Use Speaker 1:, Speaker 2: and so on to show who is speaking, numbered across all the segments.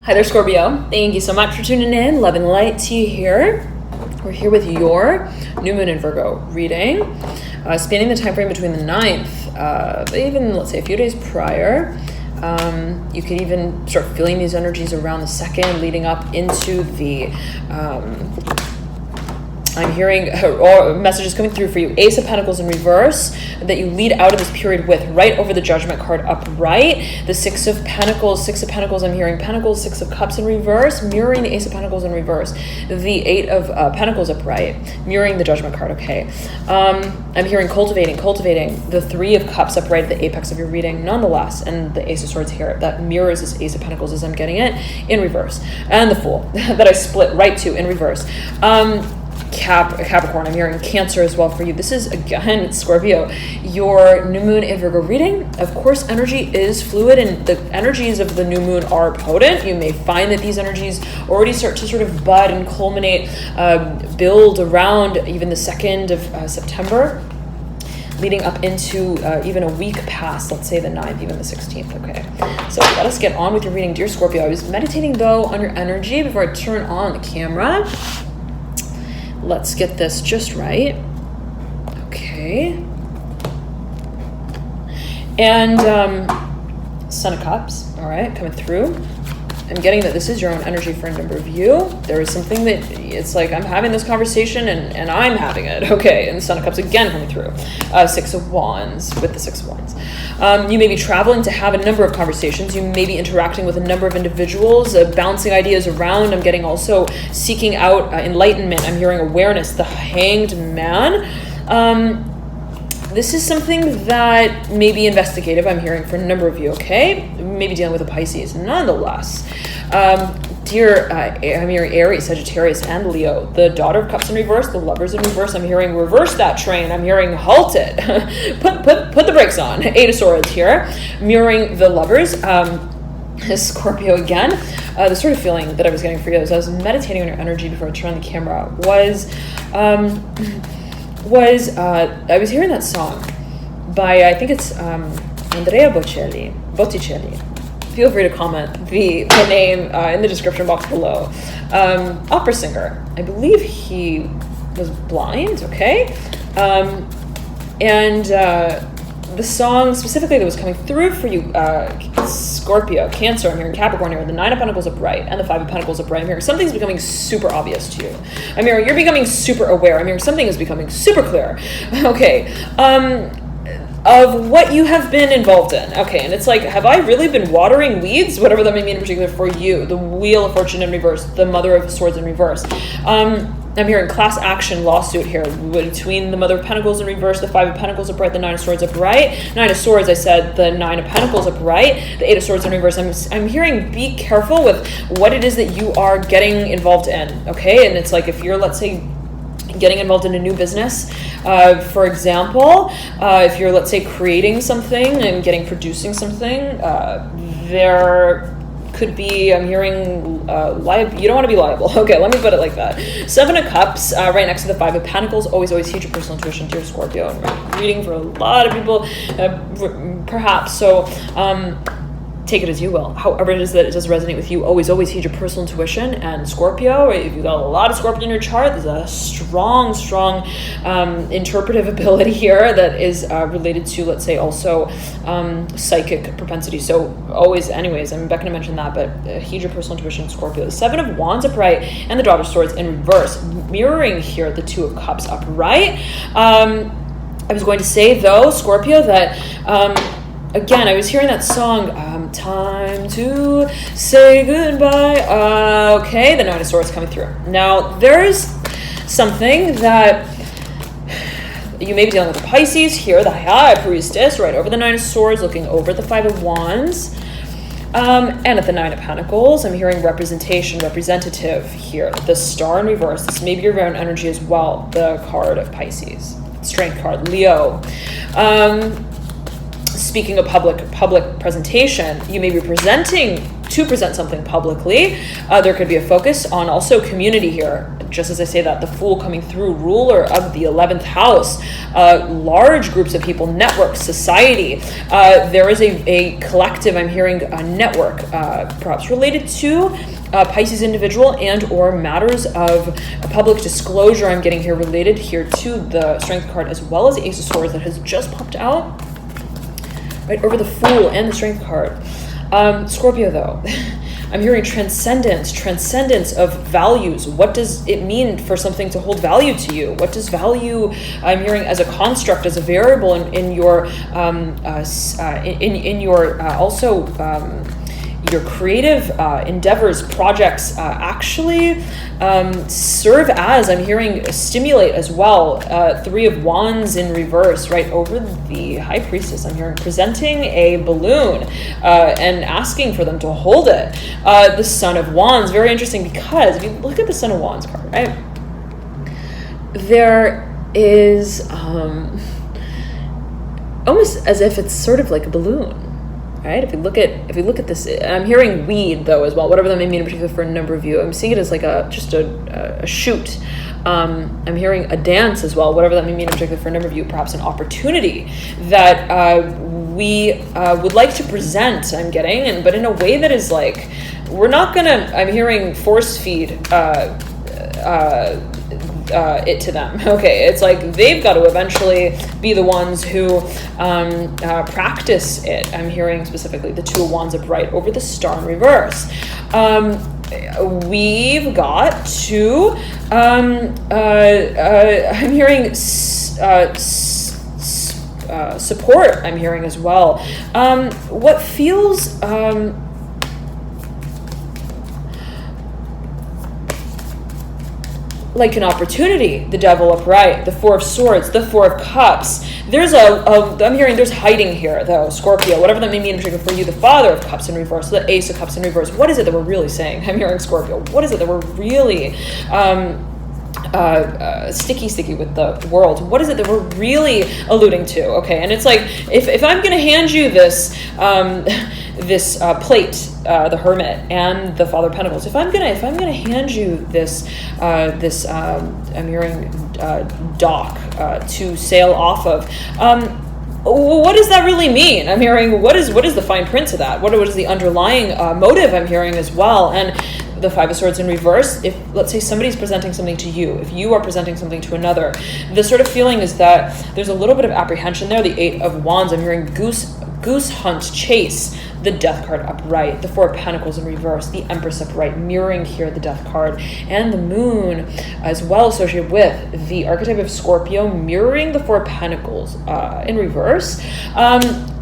Speaker 1: Hi there, Scorpio. Thank you so much for tuning in. Love and light to you here. We're here with your new moon in Virgo reading, spanning the time frame between the 9th, even let's say a few days prior. You could even start feeling these energies around the 2nd, leading up into the I'm hearing messages coming through for you. Ace of Pentacles in reverse that you lead out of this period with, right over the Judgment card upright. The Six of Pentacles, I'm hearing Pentacles, Six of Cups in reverse, mirroring the Ace of Pentacles in reverse. The Eight of Pentacles upright, mirroring the Judgment card, okay. I'm hearing cultivating. The Three of Cups upright at the apex of your reading, nonetheless. And the Ace of Swords here, that mirrors this Ace of Pentacles as I'm getting it, in reverse. And the Fool, that I split right to, in reverse. Capricorn, I'm hearing Cancer as well for you. This is, again, Scorpio, your new moon in Virgo reading. Of course, energy is fluid and the energies of the new moon are potent. You may find that these energies already start to sort of bud and culminate, build around even the 2nd of September, leading up into even a week past, let's say the 9th, even the 16th, okay? So let us get on with your reading, dear Scorpio. I was meditating, though, on your energy before I turn on the camera. Let's get this just right. Okay. And Son of Cups, all right, coming through. I'm getting that this is your own energy for a number of you. There is something that it's like I'm having this conversation and I'm having it. Okay, and Son of Cups again coming through. Six of Wands with the Six of Wands. You may be traveling to have a number of conversations. You may be interacting with a number of individuals, bouncing ideas around. I'm getting also seeking out enlightenment. I'm hearing awareness, the Hanged Man. This is something that may be investigative, I'm hearing, for a number of you, okay? Maybe dealing with a Pisces, nonetheless. Dear, I'm hearing Aries, Sagittarius, and Leo. The Daughter of Cups in reverse, the Lovers in reverse. I'm hearing reverse that train. I'm hearing halt it. put the brakes on. Eight of Swords here, mirroring the Lovers. Scorpio again. The sort of feeling that I was getting for you as I was meditating on your energy before I turned on the camera was I was hearing that song by, I think it's Andrea Botticelli. Feel free to comment the name in the description box below. Opera singer. I believe he was blind, okay? The song specifically that was coming through for you, Scorpio, Cancer, I'm hearing Capricorn here, the Nine of Pentacles upright and the Five of Pentacles upright. I'm hearing something's becoming super obvious to you. I'm hearing you're becoming super aware. I'm hearing something is becoming super clear. Okay. Of what you have been involved in. Okay, and it's like, have I really been watering weeds? Whatever that may mean in particular for you. The Wheel of Fortune in reverse, the Mother of Swords in reverse. I'm hearing class action lawsuit here between the Mother of Pentacles in reverse, the Five of Pentacles upright, the Nine of Swords upright. Nine of Swords, I said, the Nine of Pentacles upright, the Eight of Swords in reverse. I'm hearing be careful with what it is that you are getting involved in, okay? And it's like if you're, let's say, getting involved in a new business, for example, if you're, let's say, creating something and producing something, there could be, I'm hearing, you don't want to be liable. Okay, let me put it like that. Seven of Cups, right next to the Five of Pentacles. Always heed your personal intuition, dear Scorpio. And reading for a lot of people, perhaps. So, take it as you will. However it is that it does resonate with you, always heed your personal intuition. And Scorpio, if you've got a lot of Scorpio in your chart, there's a strong interpretive ability here that is related to, let's say, also psychic propensity. So always, anyways, I'm Becca to mention that, but heed your personal intuition, Scorpio. The Seven of Wands upright and the Daughter of Swords in reverse, mirroring here the Two of Cups upright. I was going to say, though, Scorpio, that again, I was hearing that song, Time to Say Goodbye. Okay, the Nine of Swords coming through. Now, there's something that you may be dealing with a Pisces here, the High Priestess, right over the Nine of Swords, looking over the Five of Wands. And at the Nine of Pentacles, I'm hearing representative here. The Star in reverse. This may be your own energy as well. The card of Pisces. Strength card, Leo. Speaking of public presentation, you may be present something publicly. There could be a focus on also community here. just as I say that, the Fool coming through, ruler of the 11th house, large groups of people, network, society. There is a collective, I'm hearing a network, perhaps related to Pisces individual and or matters of public disclosure. I'm getting here related here to the Strength card, as well as the Ace of Swords that has just popped out right over the Fool and the Strength card. Scorpio, though, I'm hearing transcendence of values. What does it mean for something to hold value to you? What does value, I'm hearing, as a construct, as a variable in your your creative endeavors, projects, actually serve as, I'm hearing, stimulate as well. Three of Wands in reverse, right over the High Priestess. I'm hearing presenting a balloon and asking for them to hold it. The Son of Wands, very interesting, because if you look at the Son of Wands card, right, there is almost as if it's sort of like a balloon. Right? If we look at this, I'm hearing weed though as well. Whatever that may mean in particular for a number of you, I'm seeing it as like a shoot. I'm hearing a dance as well. Whatever that may mean in particular for a number of you, perhaps an opportunity that we would like to present. I'm getting, but in a way that is like, we're not gonna, I'm hearing, force feed it to them. Okay, it's like they've got to eventually be the ones who practice it. I'm hearing specifically the Two of Wands upright over the Star in reverse. We've got to I'm hearing support. I'm hearing as well what feels like an opportunity. The Devil upright, the Four of Swords, the Four of Cups. There's I'm hearing there's hiding here though, Scorpio, whatever that may mean in particular for you. The Father of Cups in reverse, the Ace of Cups in reverse. What is it that we're really saying? I'm hearing Scorpio. What is it that we're really sticky with the world? What is it that we're really alluding to? Okay, and it's like if I'm going to hand you this plate, the Hermit and the Father of Pentacles, if I'm gonna hand you this I'm hearing dock to sail off of, what does that really mean? I'm hearing what is the fine print to that? What is the underlying motive? I'm hearing as well. And the Five of Swords in reverse, if let's say somebody's presenting something to you, if you are presenting something to another, the sort of feeling is that there's a little bit of apprehension there. The Eight of Wands, I'm hearing goose hunt, chase, the Death card upright, the Four of Pentacles in reverse, the Empress upright, mirroring here the Death card, and the Moon as well associated with the archetype of Scorpio, mirroring the Four of Pentacles in reverse.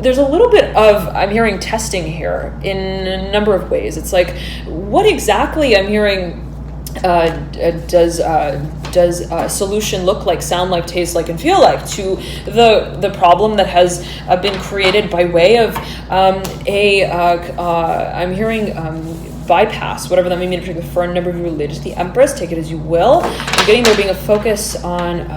Speaker 1: There's a little bit of, I'm hearing, testing here in a number of ways. It's like, what exactly, I'm hearing, does a solution look like, sound like, taste like, and feel like to the problem that has been created by way of I'm hearing bypass, whatever that may mean for a number of you related to the Empress. Take it as you will. I'm getting there being a focus on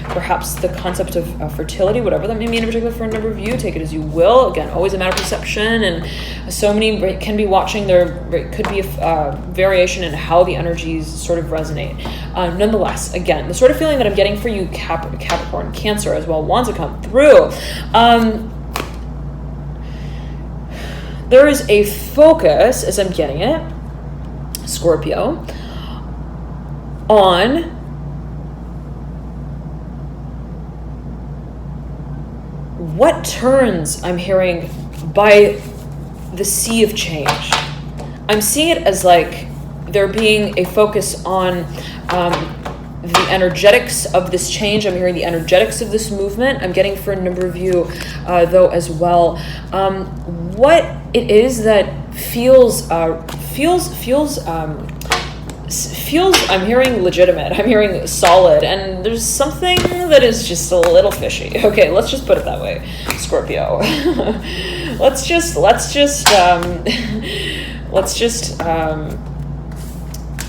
Speaker 1: perhaps the concept of fertility, whatever that may mean in particular for a number of you. Take it as you will. Again, always a matter of perception, and so many can be watching. There could be a variation in how the energies sort of resonate. Nonetheless, again, the sort of feeling that I'm getting for you, Capricorn, Cancer as well, wants to come through. There is a focus, as I'm getting it, Scorpio, on what turns, I'm hearing, by the sea of change. I'm seeing it as like there being a focus on the energetics of this change. I'm hearing the energetics of this movement. I'm getting for a number of you, though, as well, what it is that feels, I'm hearing legitimate. I'm hearing solid, and there's something that is just a little fishy. Okay, let's just put it that way, Scorpio. let's just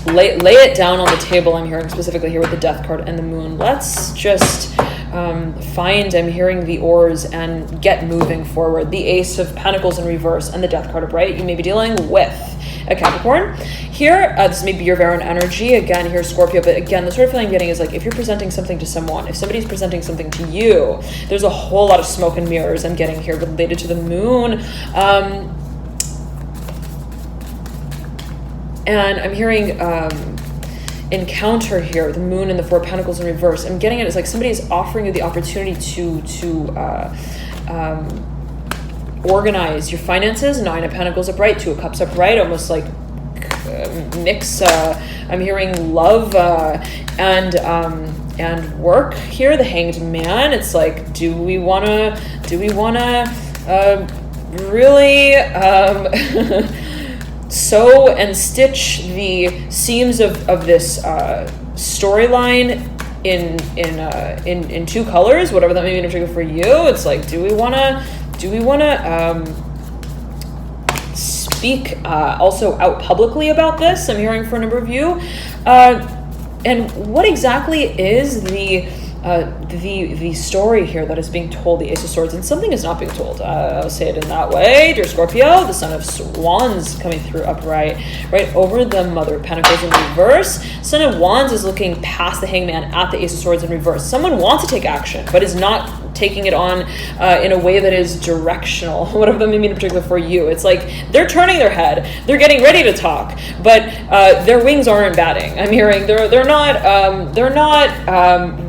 Speaker 1: lay it down on the table. I'm hearing specifically here with the Death card and the Moon. Let's just find, I'm hearing, the oars and get moving forward. The Ace of Pentacles in reverse and the Death card upright. You may be dealing with a Capricorn here, this may be your Varan energy, again, here Scorpio, but again, the sort of feeling I'm getting is like, if you're presenting something to someone, if somebody's presenting something to you, there's a whole lot of smoke and mirrors I'm getting here related to the moon. And I'm hearing encounter here, the moon and the Four of Pentacles in reverse. I'm getting it as like somebody is offering you the opportunity to organize your finances. Nine of Pentacles upright, Two of Cups upright, almost like mix. I'm hearing love and work here. The Hanged Man. It's like, do we wanna really sew and stitch the seams of this storyline in two colors, whatever that may mean in particular for you? It's like, do we wanna speak also out publicly about this? I'm hearing for a number of you. And what exactly is the story here that is being told, the Ace of Swords, and something is not being told. I'll say it in that way. Dear Scorpio, the Son of Wands coming through upright, right over the Mother of Pentacles in reverse. Son of Wands is looking past the Hangman at the Ace of Swords in reverse. Someone wants to take action, but is not taking it on in a way that is directional, whatever that may mean in particular for you. It's like they're turning their head, they're getting ready to talk, but their wings aren't batting. I'm hearing they're not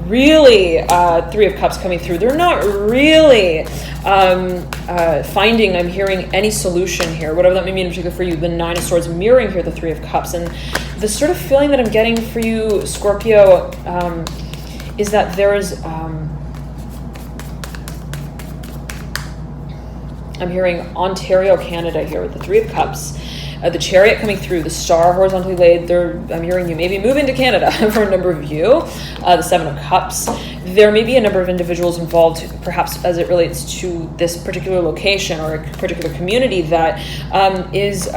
Speaker 1: really Three of Cups coming through. They're not really finding, I'm hearing, any solution here, whatever that may mean in particular for you. The Nine of Swords mirroring here the Three of Cups, and the sort of feeling that I'm getting for you, Scorpio, is that there is I'm hearing Ontario, Canada here with the Three of Cups. The Chariot coming through, the Star horizontally laid. I'm hearing you maybe moving to Canada for a number of you. The Seven of Cups. There may be a number of individuals involved, perhaps as it relates to this particular location or a particular community that is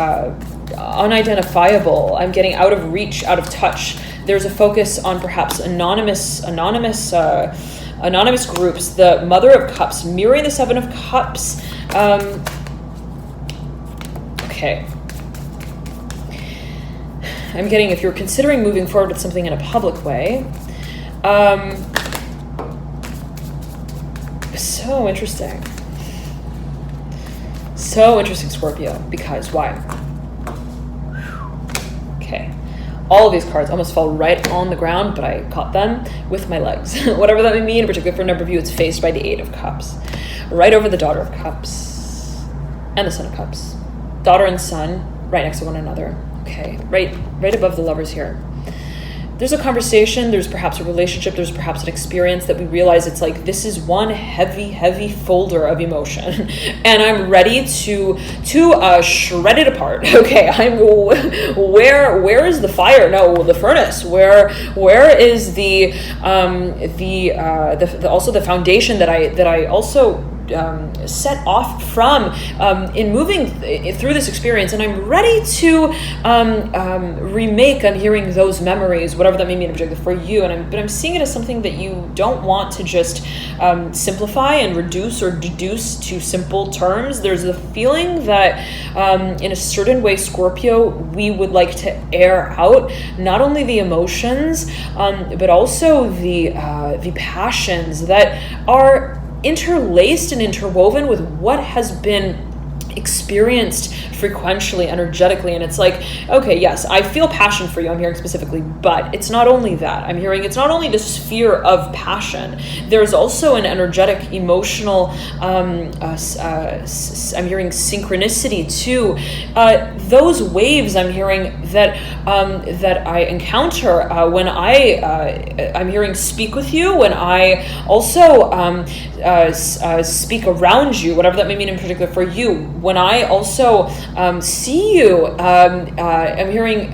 Speaker 1: unidentifiable. I'm getting out of reach, out of touch. There's a focus on perhaps anonymous groups. The Mother of Cups mirroring the Seven of Cups. Okay. I'm getting, if you're considering moving forward with something in a public way, so interesting. So interesting, Scorpio, because why? Okay. All of these cards almost fell right on the ground, but I caught them with my legs. Whatever that may mean, particularly for a number of you, it's faced by the Eight of Cups. Right over the Daughter of Cups and the Son of Cups. Daughter and son right next to one another. Okay, right above the Lovers here. There's a conversation, there's perhaps a relationship, there's perhaps an experience that we realize it's like, this is one heavy folder of emotion, and I'm ready to shred it apart. Okay, where is the fire? No, the furnace. Where is the also the foundation that I also set off from in moving through this experience, and I'm ready to remake. I'm hearing those memories, whatever that may mean in particular for you, but I'm seeing it as something that you don't want to just simplify and reduce or deduce to simple terms. There's a feeling that in a certain way, Scorpio, we would like to air out not only the emotions but also the passions that are interlaced and interwoven with what has been experienced frequentially, energetically. And it's like, okay, yes, I feel passion for you, I'm hearing specifically, but it's not only that. I'm hearing it's not only the sphere of passion, there's also an energetic, emotional, I'm hearing synchronicity too. Those waves I'm hearing that I encounter when I'm hearing speak with you, when I also speak around you, whatever that may mean in particular for you, when I also see you, I'm hearing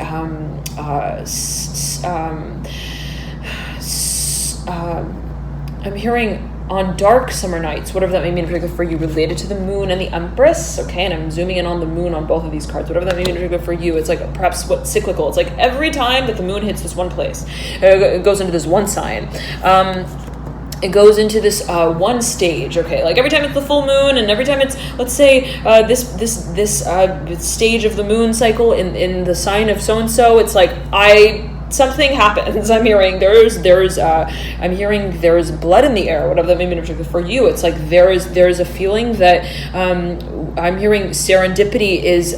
Speaker 1: I'm hearing on dark summer nights, whatever that may mean in particular for you, related to the moon and the Empress. Okay, and I'm zooming in on the moon on both of these cards, whatever that may mean in particular for you. It's like perhaps what cyclical. It's like every time that the moon hits this one place, it goes into this one sign. it goes into this one stage, okay? Like every time it's the full moon, and every time it's, let's say, this stage of the moon cycle in the sign of so and so, it's like something happens. I'm hearing there's blood in the air, whatever that may mean in particular for you. It's like there's a feeling that I'm hearing serendipity is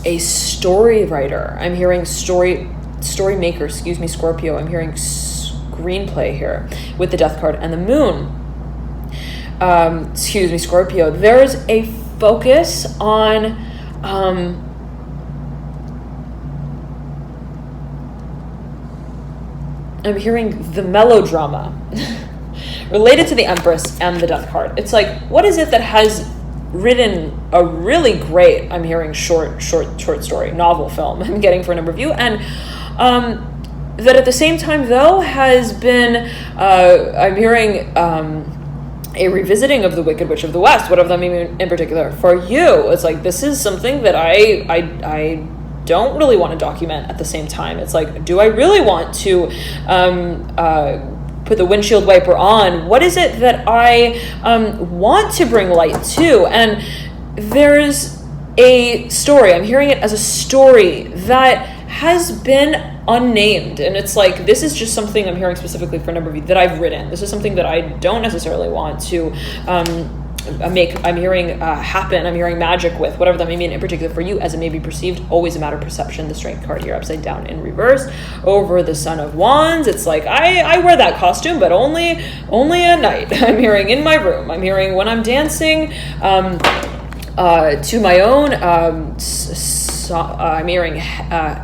Speaker 1: a story writer. I'm hearing story maker, Scorpio. I'm hearing screenplay here with the Death card and the Moon. Scorpio. There's a focus on I'm hearing the melodrama related to the Empress and the Death card. It's like, what is it that has written a really great, I'm hearing short story, novel film I'm getting for a number of you, and that at the same time though has been I'm hearing a revisiting of the Wicked Witch of the West, whatever that means in particular for you. It's like, this is something that I don't really want to document at the same time. It's like, do I really want to put the windshield wiper on? What is it that I want to bring light to? And there's a story. I'm hearing it as a story that has been unnamed. And it's like, this is just something I'm hearing specifically for a number of you that I've written. This is something that I don't necessarily want to I'm hearing happen. I'm hearing magic with, whatever that may mean in particular for you, as it may be perceived. Always a matter of perception. The Strength card here upside down in reverse over the Son of Wands. It's like, I wear that costume, but only at night. I'm hearing in my room. I'm hearing when I'm dancing to my own I'm hearing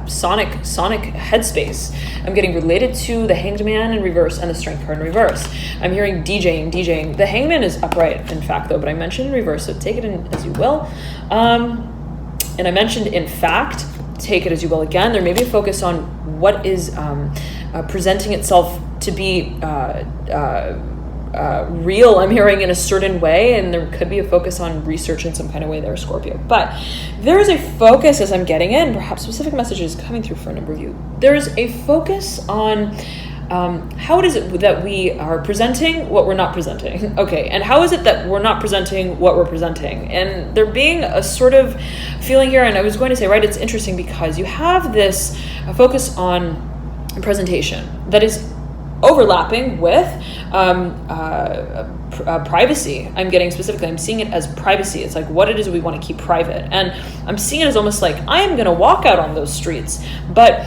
Speaker 1: sonic headspace. I'm getting related to the Hanged Man in reverse and the Strength card in reverse. I'm hearing DJing. The Hangman is upright, in fact, though, but I mentioned in reverse, so take it in as you will. And I mentioned, in fact, take it as you will again. There may be a focus on what is presenting itself to be real, I'm hearing, in a certain way, and there could be a focus on research in some kind of way there, Scorpio. But there is a focus, as I'm getting in, perhaps specific messages coming through for a number of you. There's a focus on how it is that we are presenting what we're not presenting. Okay, and how is it that we're not presenting what we're presenting? And there being a sort of feeling here, and I was going to say, right, it's interesting because you have this focus on presentation that is overlapping with privacy. I'm getting specifically, I'm seeing it as privacy. It's like what it is we want to keep private. And I'm seeing it as almost like I am going to walk out on those streets, but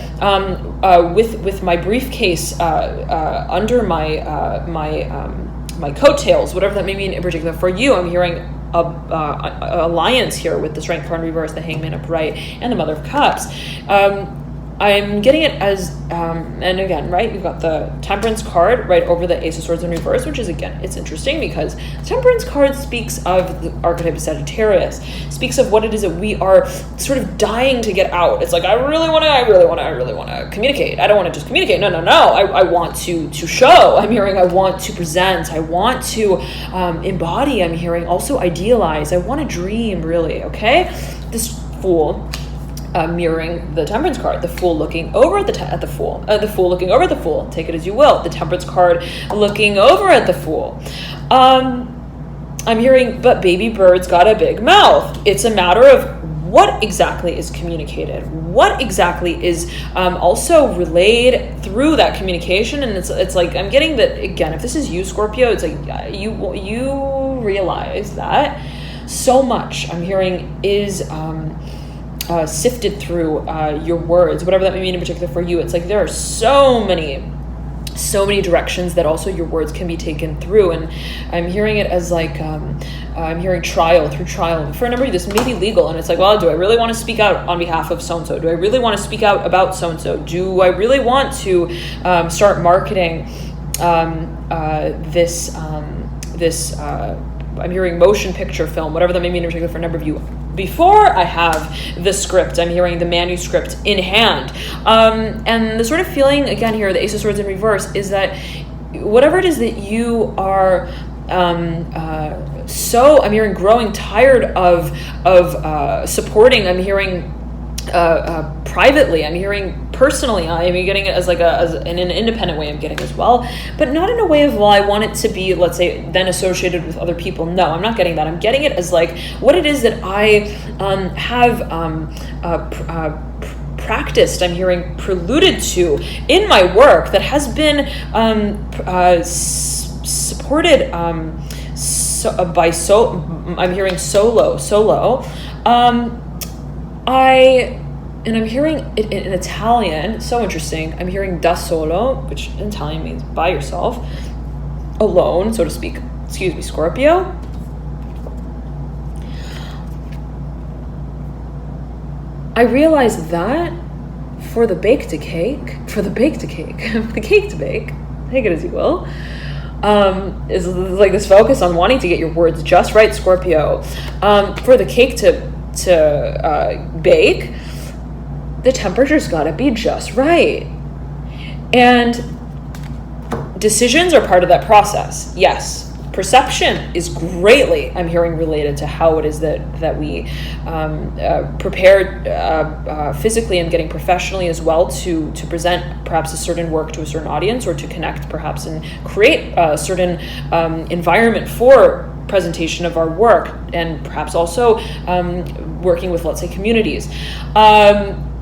Speaker 1: with my briefcase under my coattails, whatever that may mean in particular for you. I'm hearing alliance here with the Strength card in reverse, the Hangman upright, and the Mother of Cups. I'm getting it as, and again, right, you've got the Temperance card right over the Ace of Swords in reverse, which is, again, it's interesting because the Temperance card speaks of the archetype of Sagittarius, speaks of what it is that we are sort of dying to get out. It's like, I really want to communicate. I don't want to just communicate. No. I want to show. I'm hearing I want to present. I want to embody. I'm hearing also idealize. I want to dream, really, okay? This Fool. Mirroring the Temperance card, the Fool looking over at the Fool, the Fool looking over at the Fool. Take it as you will. The Temperance card looking over at the Fool. I'm hearing, but baby bird's got a big mouth. It's a matter of what exactly is communicated, what exactly is also relayed through that communication. And it's like, I'm getting that, again, if this is you, Scorpio, it's like you realize that so much, I'm hearing, is sifted through your words, whatever that may mean in particular for you. It's like there are so many directions that also your words can be taken through. And I'm hearing it as like I'm hearing trial through trial. For a number of you, this may be legal, and it's like, well, do I really want to speak out on behalf of so-and-so? Do I really want to speak out about so-and-so? Do I really want to start marketing this I'm hearing motion picture film, whatever that may mean in particular for a number of you. Before I have the script, I'm hearing the manuscript in hand. And the sort of feeling, again here, the Ace of Swords in reverse, is that whatever it is that you are I'm hearing growing tired of supporting, I'm hearing privately. I'm hearing personally. I'm getting it as like in an independent way. I'm getting as well, but not in a way of, well, I want it to be, let's say, then associated with other people. No, I'm not getting that. I'm getting it as like what it is that I have practiced. I'm hearing preluded to in my work that has been supported I'm hearing solo. I'm hearing it in Italian, so interesting. I'm hearing da solo, which in Italian means by yourself, alone, so to speak. Excuse me, Scorpio. I realized that for the cake to bake, take it as you will, is like this focus on wanting to get your words just right, Scorpio. For the cake to bake, the temperature's got to be just right. And decisions are part of that process. Yes. Perception is greatly, I'm hearing, related to how it is that we prepare physically and getting professionally as well to present perhaps a certain work to a certain audience, or to connect perhaps and create a certain environment for presentation of our work, and perhaps also working with, let's say, communities.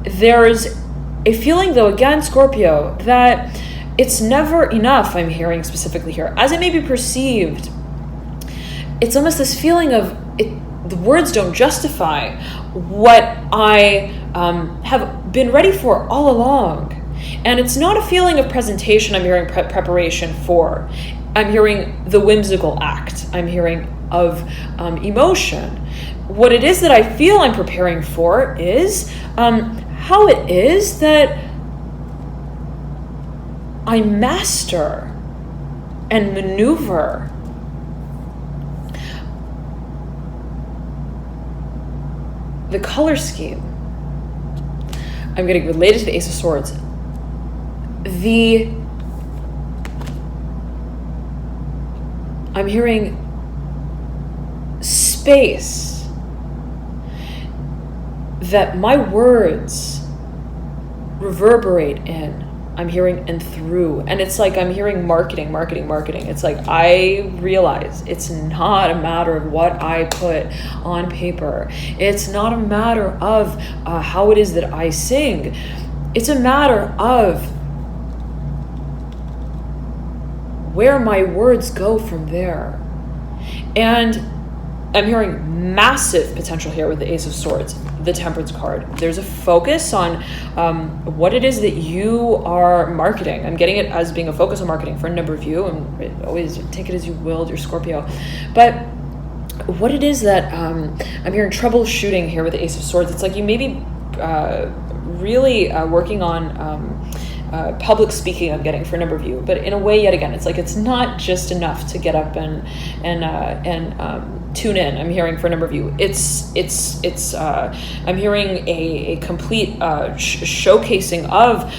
Speaker 1: There's a feeling, though, again, Scorpio, that it's never enough. I'm hearing specifically here, as it may be perceived. It's almost this feeling of the words don't justify what I have been ready for all along. And it's not a feeling of presentation. I'm hearing preparation for. I'm hearing the whimsical act. I'm hearing of emotion. What it is that I feel I'm preparing for is how it is that I master and maneuver the color scheme. I'm getting related to the Ace of Swords. I'm hearing space that my words reverberate in. I'm hearing and through. And it's like I'm hearing marketing. It's like I realize it's not a matter of what I put on paper. It's not a matter of how it is that I sing. It's a matter of where my words go from there. And I'm hearing massive potential here with the Ace of Swords, the Temperance card. There's a focus on what it is that you are marketing. I'm getting it as being a focus on marketing for a number of you, and always take it as you will, dear Scorpio. But what it is that I'm hearing troubleshooting here with the Ace of Swords, it's like you may be really working on public speaking. I'm getting for a number of you, but in a way, yet again, it's like it's not just enough to get up and tune in. I'm hearing for a number of you, I'm hearing a complete showcasing of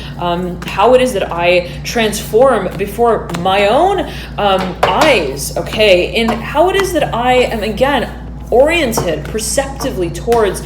Speaker 1: how it is that I transform before my own eyes, okay, and how it is that I am again oriented perceptively towards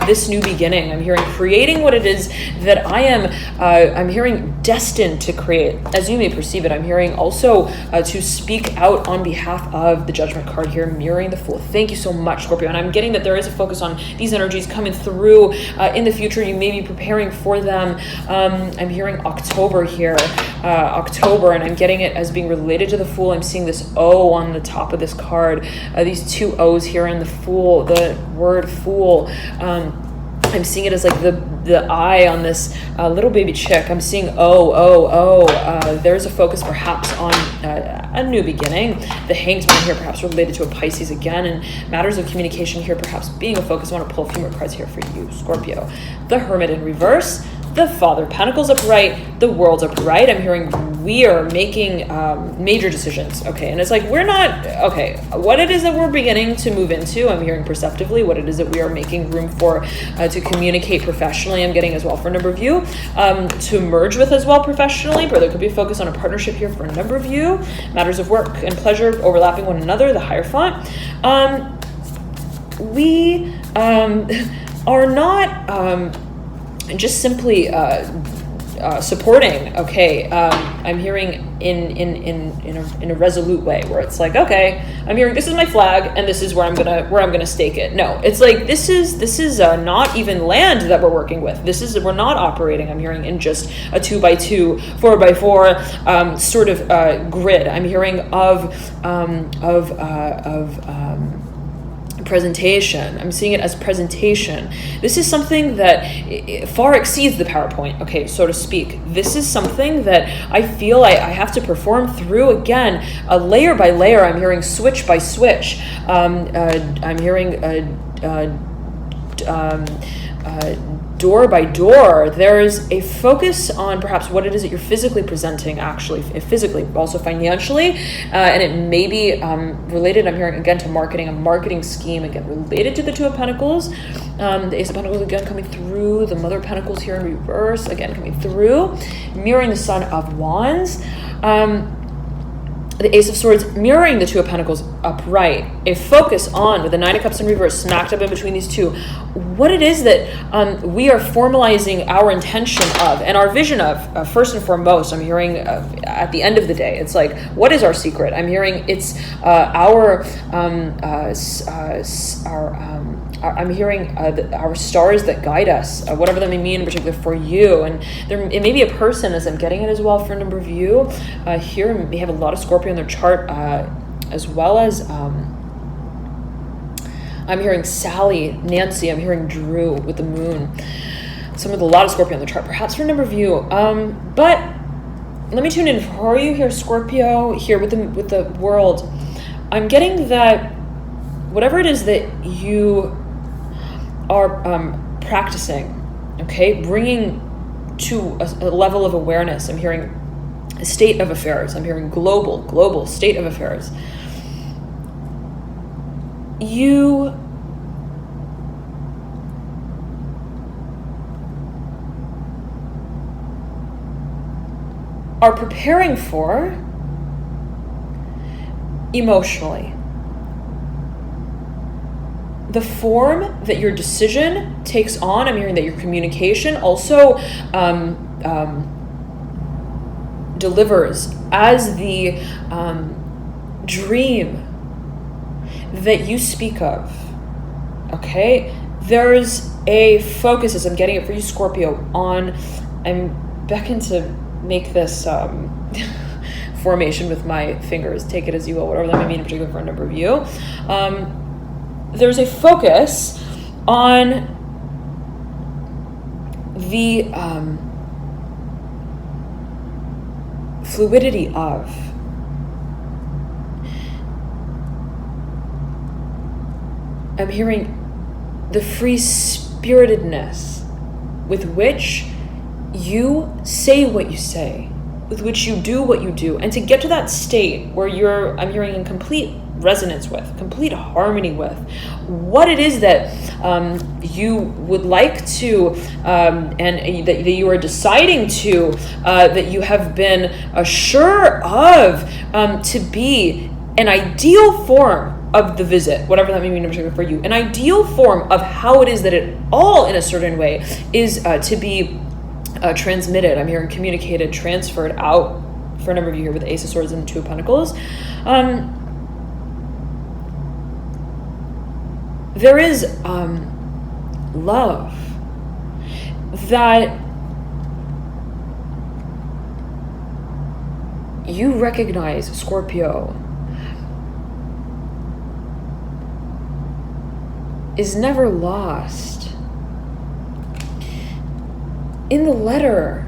Speaker 1: this new beginning. I'm hearing creating what it is that I am, I'm hearing destined to create. As you may perceive it, I'm hearing also to speak out on behalf of the Judgment card here, mirroring the Fool. Thank you so much, Scorpio. And I'm getting that there is a focus on these energies coming through in the future. You may be preparing for them. I'm hearing October here, October, and I'm getting it as being related to the Fool. I'm seeing this O on the top of this card, these two O's here in the Fool, the word Fool. I'm seeing it as like the eye on this little baby chick. I'm seeing there's a focus perhaps on a new beginning. The Hanged Man here perhaps related to a Pisces again, and matters of communication here perhaps being a focus. I want to pull a few more cards here for you, Scorpio. The Hermit in reverse, the Father Pentacles upright, the World's upright. I'm hearing we are making major decisions, okay? And it's like we're not, okay, what it is that we're beginning to move into, I'm hearing perceptively, what it is that we are making room for to communicate professionally. I'm getting as well for a number of you, to merge with as well professionally, but there could be a focus on a partnership here for a number of you. Matters of work and pleasure overlapping one another, the Hierophant. We are not just simply supporting. Okay, I'm hearing in a resolute way where it's like, okay, I'm hearing this is my flag and this is where I'm gonna stake it. No, it's like this is not even land that we're working with. We're not operating. I'm hearing in just a 2x2, 4x4 sort of grid. I'm hearing of presentation. I'm seeing it as presentation. This is something that far exceeds the PowerPoint, okay, so to speak. This is something that I feel I have to perform through, again, layer by layer. I'm hearing switch by switch. I'm hearing door by door. There's a focus on perhaps what it is that you're physically presenting, actually, physically, also financially, and it may be related, I'm hearing again, to marketing, a marketing scheme, again, related to the Two of Pentacles, the Ace of Pentacles again coming through, the Mother of Pentacles here in reverse, again coming through, mirroring the Son of Wands, the Ace of Swords mirroring the Two of Pentacles upright, a focus on, with the Nine of Cups in reverse, smacked up in between these two, what it is that we are formalizing our intention of and our vision of, first and foremost. I'm hearing at the end of the day, it's like, what is our secret? I'm hearing it's I'm hearing our stars that guide us, whatever that may mean in particular for you. And it may be a person, as I'm getting it as well for a number of you. Here may have a lot of Scorpio in their chart, as well as I'm hearing Sally, Nancy, I'm hearing Drew with the moon. A lot of Scorpio in the chart, perhaps for a number of you. But let me tune in for you here, Scorpio, here with the world. I'm getting that whatever it is that you are practicing, okay, bringing to a level of awareness. I'm hearing a state of affairs. I'm hearing global state of affairs. You are preparing for emotionally the form that your decision takes on. I'm hearing that your communication also delivers as the dream that you speak of, okay? There's a focus, as I'm getting it for you, Scorpio, on, I'm beckoned to make this formation with my fingers, take it as you will, whatever that may mean in particular for a number of you. There's a focus on the fluidity of. I'm hearing the free spiritedness with which you say what you say, with which you do what you do, and to get to that state where you're, I'm hearing, in complete resonance with, complete harmony with what it is that you would like to, and that you are deciding to, that you have been sure of, to be an ideal form of the visit, whatever that may mean in particular for you, an ideal form of how it is that it all, in a certain way, is to be transmitted. I'm hearing communicated, transferred out for a number of you here with the Ace of Swords and the Two of Pentacles. There is love that you recognize, Scorpio, is never lost. In the letter,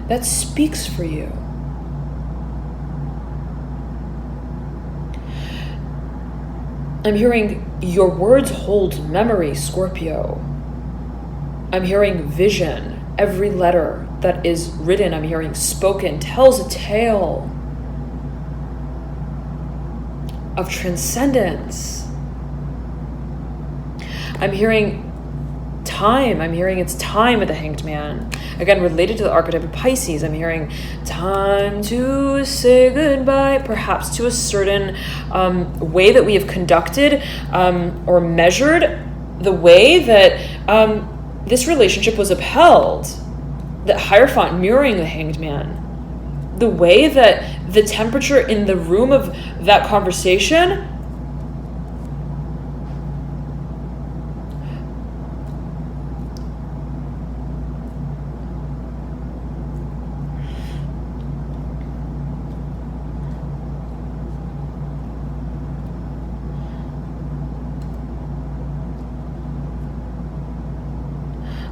Speaker 1: that speaks for you. I'm hearing your words hold memory, Scorpio. I'm hearing vision. Every letter that is written, I'm hearing spoken, tells a tale of transcendence. I'm hearing time. I'm hearing it's time with the Hanged Man. Again, related to the archetype of Pisces, I'm hearing time to say goodbye, perhaps to a certain way that we have conducted or measured the way that this relationship was upheld. That Hierophant mirroring the Hanged Man. The way that the temperature in the room of that conversation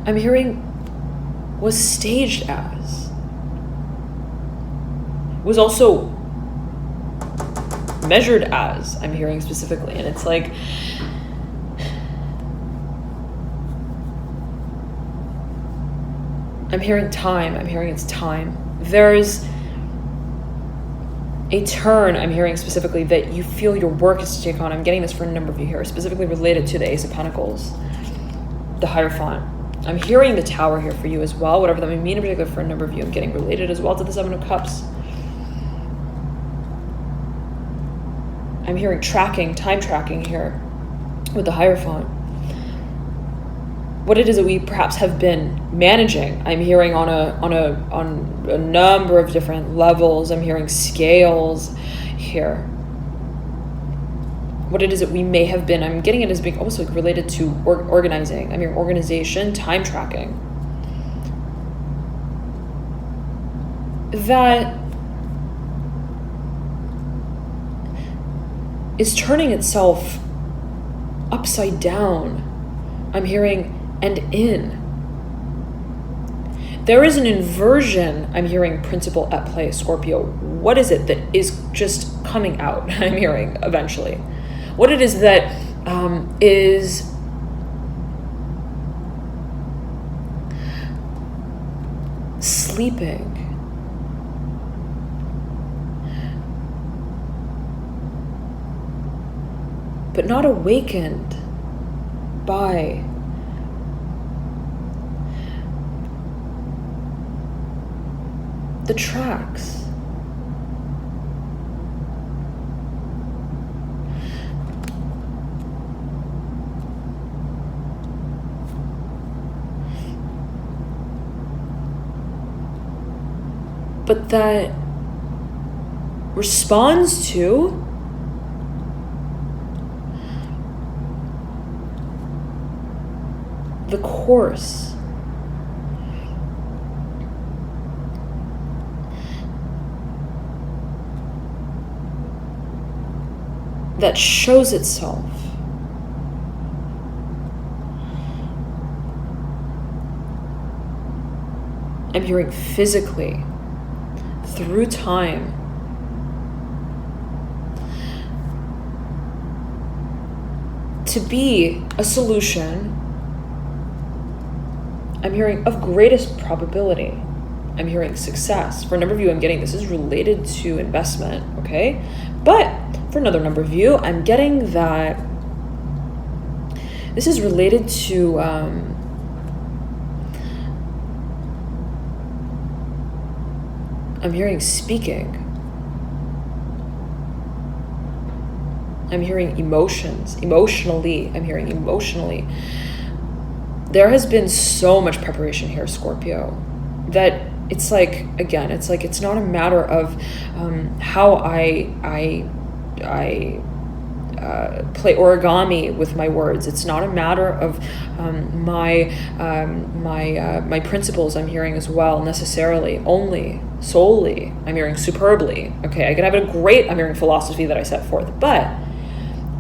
Speaker 1: I'm hearing was staged as, was also measured as, I'm hearing specifically. And it's like, I'm hearing time. I'm hearing it's time. There's a turn, I'm hearing specifically, that you feel your work is to take on. I'm getting this for a number of you here, specifically related to the Ace of Pentacles, the Hierophant. I'm hearing the Tower here for you as well, whatever that may mean in particular for a number of you. I'm getting related as well to the Seven of Cups. I'm hearing tracking, time tracking here with the Hierophant. What it is that we perhaps have been managing. I'm hearing on a number of different levels. I'm hearing scales here. What it is that we may have been, I'm getting it as being almost like related to organizing. I'm hearing organization, time tracking. That is turning itself upside down. I'm hearing and in. There is an inversion, I'm hearing, principle at play, Scorpio. What is it that is just coming out, I'm hearing, eventually? What it is that is sleeping. But not awakened by the tracks. But that responds to the course. That shows itself. I'm hearing physically, through time. To be a solution, I'm hearing of greatest probability. I'm hearing success. For a number of you, I'm getting this is related to investment, okay? But for another number of you, I'm getting that this is related to I'm hearing speaking. I'm hearing emotions. Emotionally, I'm hearing emotionally. There has been so much preparation here, Scorpio, that it's like, again, it's like it's not a matter of how I play origami with my words. It's not a matter of my principles. I'm hearing as well necessarily, only, solely. I'm hearing superbly. Okay, I can have a great. I'm hearing philosophy that I set forth, but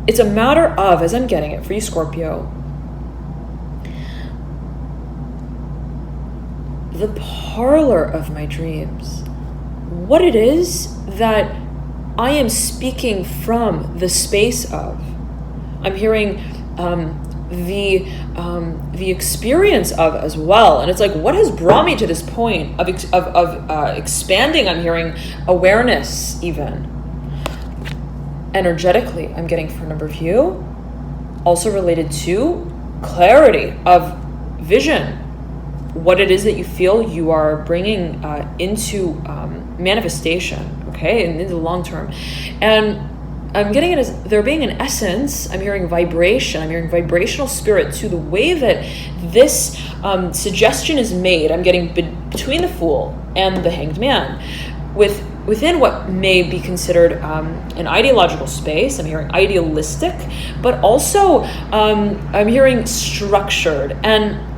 Speaker 1: it's a matter of, as I'm getting it for you, Scorpio, the parlor of my dreams. What it is that I am speaking from the space of. I'm hearing the experience of as well. And it's like, what has brought me to this point of expanding? I'm hearing awareness even. Energetically, I'm getting for a number of you. Also related to clarity of vision what it is that you feel you are bringing into manifestation, okay, and into the long term. And I'm getting it as there being an essence. I'm hearing vibration. I'm hearing vibrational spirit to the way that this suggestion is made. I'm getting between the Fool and the Hanged Man, within what may be considered an ideological space. I'm hearing idealistic, but also I'm hearing structured. And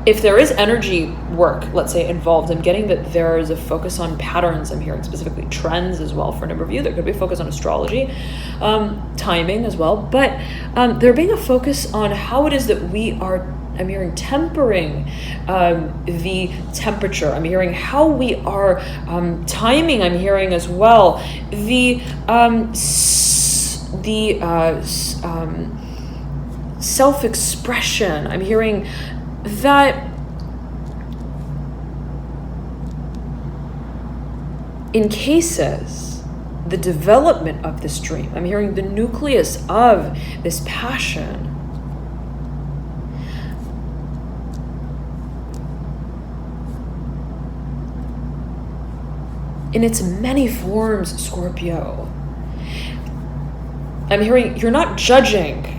Speaker 1: if there is energy work, let's say, involved, I'm getting that there is a focus on patterns. I'm hearing specifically trends as well for a number of you. There could be a focus on astrology, timing as well. But there being a focus on how it is that we are, I'm hearing tempering the temperature. I'm hearing how we are timing. I'm hearing as well the self-expression. I'm hearing that in cases, the development of this dream, I'm hearing the nucleus of this passion, in its many forms, Scorpio. I'm hearing you're not judging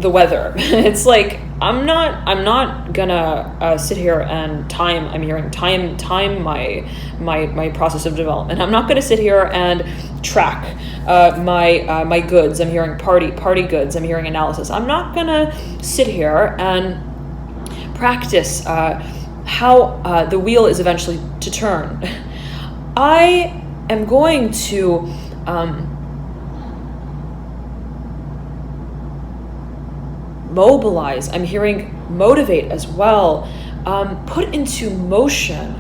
Speaker 1: the weather. It's like, I'm not gonna sit here and time. I'm hearing time my process of development. I'm not gonna sit here and track my goods. I'm hearing party goods. I'm hearing analysis. I'm not gonna sit here and practice how the wheel is eventually to turn. I am going to mobilize. I'm hearing motivate as well. Put into motion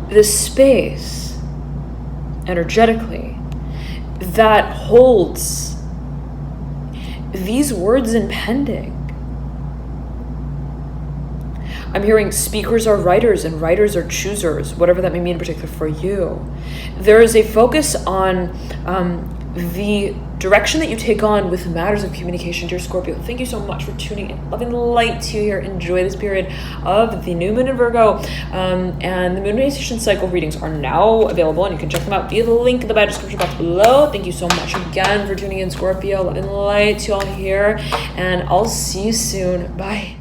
Speaker 1: this space energetically that holds these words impending. I'm hearing speakers are writers and writers are choosers, whatever that may mean in particular for you. There is a focus on the direction that you take on with matters of communication, dear Scorpio. Thank you so much for tuning in. Love and light to you here. Enjoy this period of the new moon in Virgo. And the moon meditation cycle readings are now available, and you can check them out via the link in the bio description box below. Thank you so much again for tuning in, Scorpio. Love and light to you all here, and I'll see you soon. Bye.